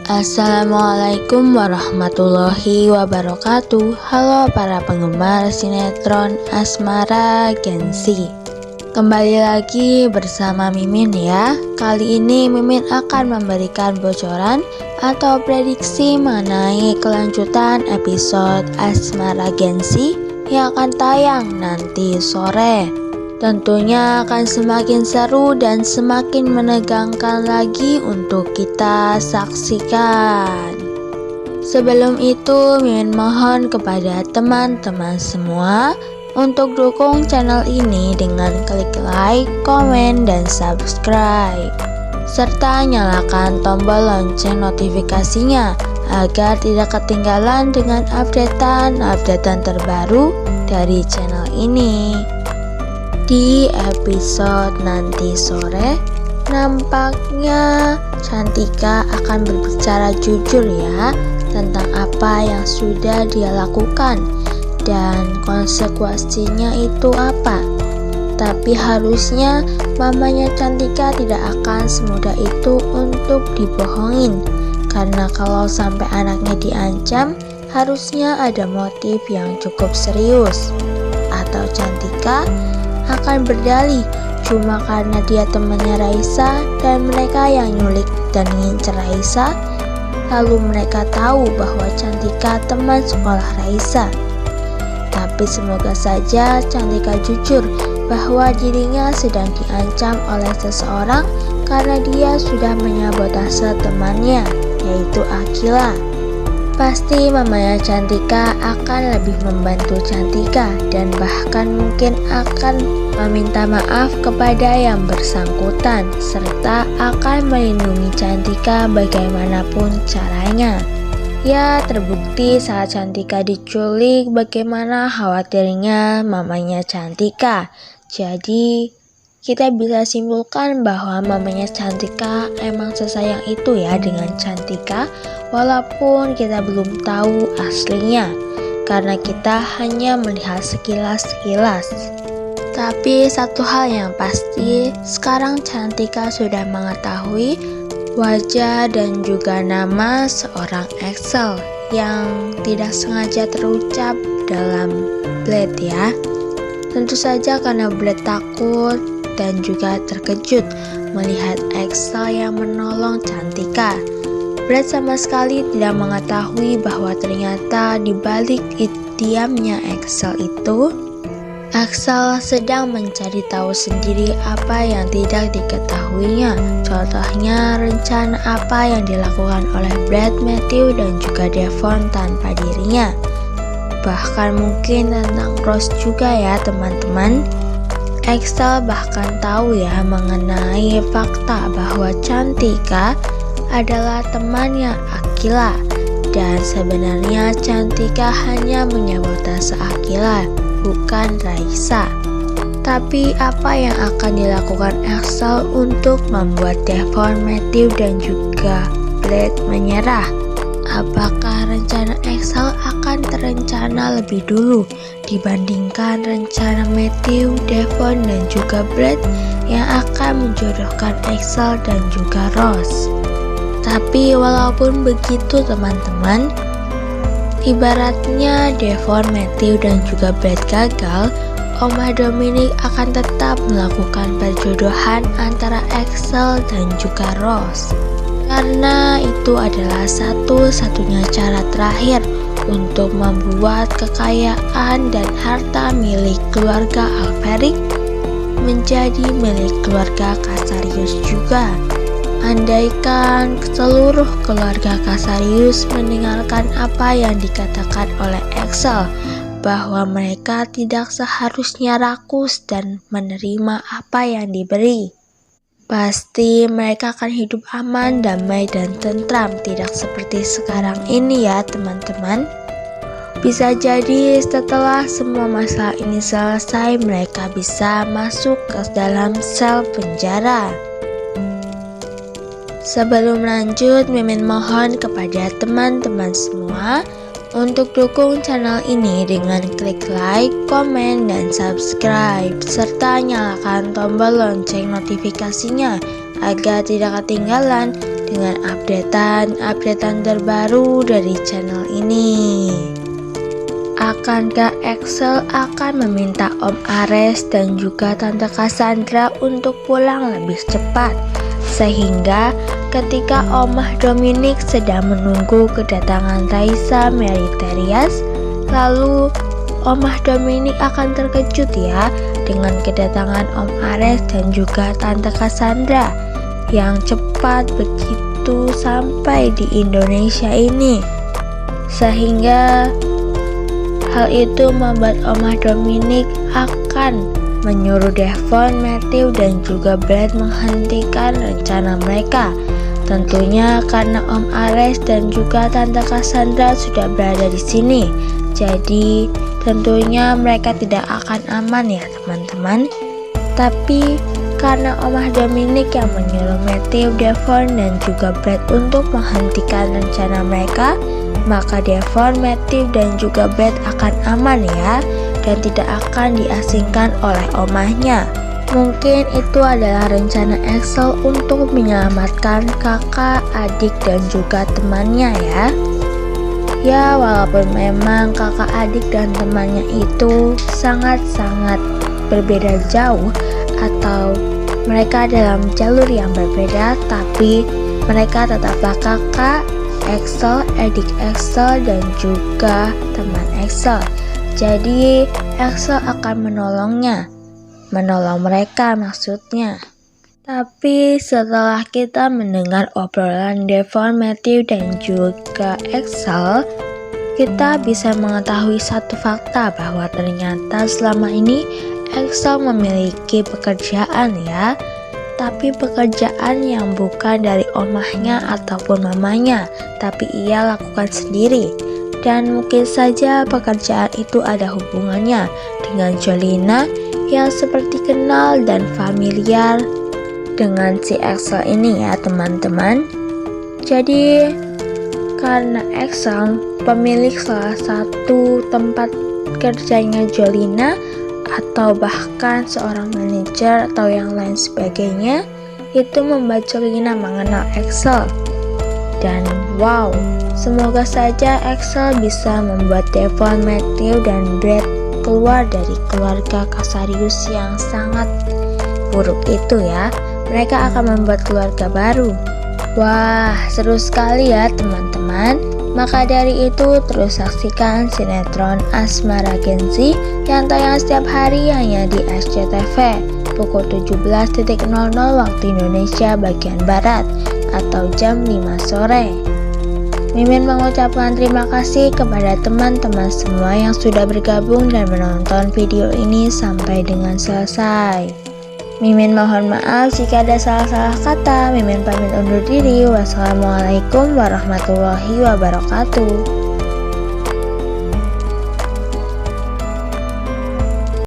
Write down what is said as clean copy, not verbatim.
Assalamualaikum warahmatullahi wabarakatuh. Halo para penggemar sinetron Asmara Gen-Z. Kembali lagi bersama Mimin ya. Kali ini Mimin akan memberikan bocoran atau prediksi mengenai kelanjutan episode Asmara Gen-Z yang akan tayang nanti sore. Tentunya akan semakin seru dan semakin menegangkan lagi untuk kita saksikan. Sebelum itu, Mimin mohon kepada teman-teman semua untuk dukung channel ini dengan klik like, komen, dan subscribe. Serta nyalakan tombol lonceng notifikasinya agar tidak ketinggalan dengan updatean terbaru dari channel ini. Di episode nanti sore, nampaknya Cantika akan berbicara jujur ya tentang apa yang sudah dia lakukan dan konsekuensinya itu apa. Tapi harusnya mamanya Cantika tidak akan semudah itu untuk dibohongin, karena kalau sampai anaknya diancam, harusnya ada motif yang cukup serius. Atau Cantika akan berdalih cuma karena dia temannya Raisa dan mereka yang nyulik dan ngincer Raisa, lalu mereka tahu bahwa Cantika teman sekolah Raisa. Tapi semoga saja Cantika jujur bahwa dirinya sedang diancam oleh seseorang karena dia sudah menyabotase temannya, yaitu Akila. Pasti mamanya Cantika akan lebih membantu Cantika dan bahkan mungkin akan meminta maaf kepada yang bersangkutan serta akan melindungi Cantika bagaimanapun caranya. Ya, terbukti saat Cantika diculik bagaimana khawatirnya mamanya Cantika. Jadi kita bisa simpulkan bahwa mamanya Cantika emang sesayang itu ya dengan Cantika, walaupun kita belum tahu aslinya karena kita hanya melihat sekilas-sekilas. Tapi satu hal yang pasti, sekarang Cantika sudah mengetahui wajah dan juga nama seorang Axel yang tidak sengaja terucap dalam Blade ya. Tentu saja karena Blade takut dan juga terkejut melihat Axel yang menolong Cantika. Blade sama sekali tidak mengetahui bahwa ternyata di balik diamnya Axel itu, Axel sedang mencari tahu sendiri apa yang tidak diketahuinya. Contohnya rencana apa yang dilakukan oleh Brad, Matthew, dan juga Devon tanpa dirinya. Bahkan mungkin tentang Rose juga ya teman-teman. Axel bahkan tahu ya mengenai fakta bahwa Cantika adalah temannya Akila dan sebenarnya Cantika hanya menyabotase Akila, bukan Raisa. Tapi apa yang akan dilakukan Axel untuk membuat Devon, Matthew, dan juga Blade menyerah? Apakah rencana Axel akan terencana lebih dulu dibandingkan rencana Matthew, Devon, dan juga Blade yang akan menjodohkan Axel dan juga Rose? Tapi walaupun begitu teman-teman, ibaratnya Devon, Matthew, dan juga Blade gagal, Oma Dominic akan tetap melakukan perjodohan antara Axel dan juga Rose. Karena itu adalah satu-satunya cara terakhir untuk membuat kekayaan dan harta milik keluarga Alperic menjadi milik keluarga Casarius juga. Andaikan seluruh keluarga Casarius mendengarkan apa yang dikatakan oleh Axel, bahwa mereka tidak seharusnya rakus dan menerima apa yang diberi, pasti mereka akan hidup aman, damai, dan tentram, tidak seperti sekarang ini ya teman-teman. Bisa jadi setelah semua masalah ini selesai, mereka bisa masuk ke dalam sel penjara. Sebelum lanjut, Mimin mohon kepada teman-teman semua untuk dukung channel ini dengan klik like, komen, dan subscribe, serta nyalakan tombol lonceng notifikasinya agar tidak ketinggalan dengan updatean terbaru dari channel ini. Akankah Axel akan meminta Om Ares dan juga Tante Cassandra untuk pulang lebih cepat? Sehingga ketika Omah Dominic sedang menunggu kedatangan Raisa Meriterias, lalu Omah Dominic akan terkejut ya dengan kedatangan Om Ares dan juga Tante Cassandra yang cepat begitu sampai di Indonesia ini. Sehingga hal itu membuat Omah Dominic akan menyuruh Devon, Matthew, dan juga Brad menghentikan rencana mereka. Tentunya karena Om Ares dan juga Tante Cassandra sudah berada di sini. Jadi tentunya mereka tidak akan aman ya teman-teman. Tapi karena Omah Dominic yang menyuruh Matthew, Devon, dan juga Brad untuk menghentikan rencana mereka, maka Devon, Matthew, dan juga Brad akan aman ya, dan tidak akan diasingkan oleh omahnya. Mungkin itu adalah rencana Axel untuk menyelamatkan kakak, adik, dan juga temannya ya. Ya, walaupun memang kakak, adik, dan temannya itu sangat-sangat berbeda jauh atau mereka dalam jalur yang berbeda, tapi mereka tetaplah kakak Axel, adik Axel, dan juga teman Axel. Jadi Axel akan menolong mereka maksudnya. Tapi setelah kita mendengar obrolan Devon, Matthew, dan juga Axel, kita bisa mengetahui satu fakta bahwa ternyata selama ini Axel memiliki pekerjaan ya. Tapi pekerjaan yang bukan dari omahnya ataupun mamanya, tapi ia lakukan sendiri. Dan mungkin saja pekerjaan itu ada hubungannya dengan Jolina yang seperti kenal dan familiar dengan si Axel ini ya teman-teman. Jadi karena Axel pemilik salah satu tempat kerjanya Jolina, atau bahkan seorang manajer atau yang lain sebagainya, itu membuat Jolina mengenal Axel. Dan wow, semoga saja Axel bisa membuat Devon, Matthew, dan Brad keluar dari keluarga Cassarius yang sangat buruk itu ya. Mereka akan membuat keluarga baru. Wah, seru sekali ya teman-teman. Maka dari itu terus saksikan sinetron Asmara Gen-Z yang tayang setiap hari hanya di SCTV pukul 17.00 waktu Indonesia bagian Barat atau jam 5 sore. Mimin mengucapkan terima kasih kepada teman-teman semua yang sudah bergabung dan menonton video ini sampai dengan selesai. Mimin mohon maaf jika ada salah-salah kata. Mimin pamit undur diri. Wassalamualaikum warahmatullahi wabarakatuh.